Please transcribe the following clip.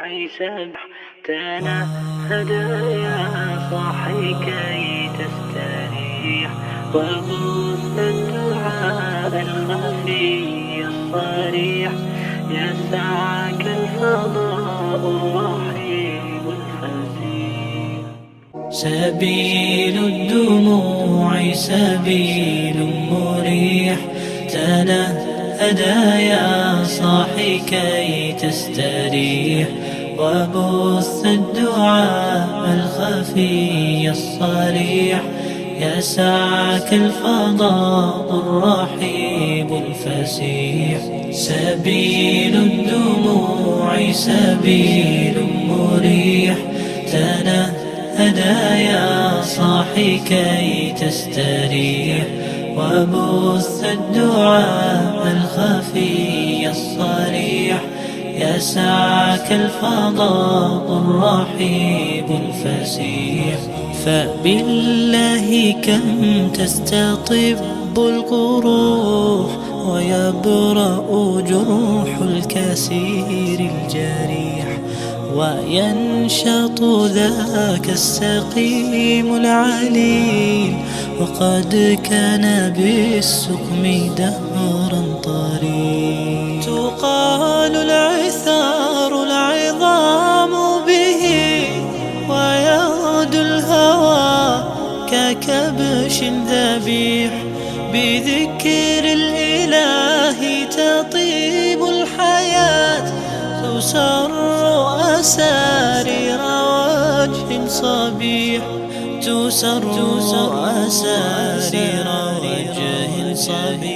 سبح تنهدى يا صاحي كي تستريح وبث الدعاء الخفي الصريح يسعك الفضاء الرحيم الفسيح. سبيل الدموع سبيل مريح تنهدى يا صاحي كي تستريح وبث الدعاء الخفي الصريح يسعك الفضاء الرحيب الفسيح. سبيل الدموع سبيل مريح تنهدى يا صاحي كي تستريح وبث الدعاء الخفي الصريح يسعك الفضاء الرحيب الفسيح. فبالله كم تستطب القروح ويبرأ جروح الكسير الجريح وينشط ذاك السقيم العليل وقد كان بالسقم دهرا طريق. تقال العثار العظام به ويغدو الهوى ككبش ذبيح بذكر الإله تطيب الحياة تسر أسارير وجه صبيح تسر أسارير وجه صبيح.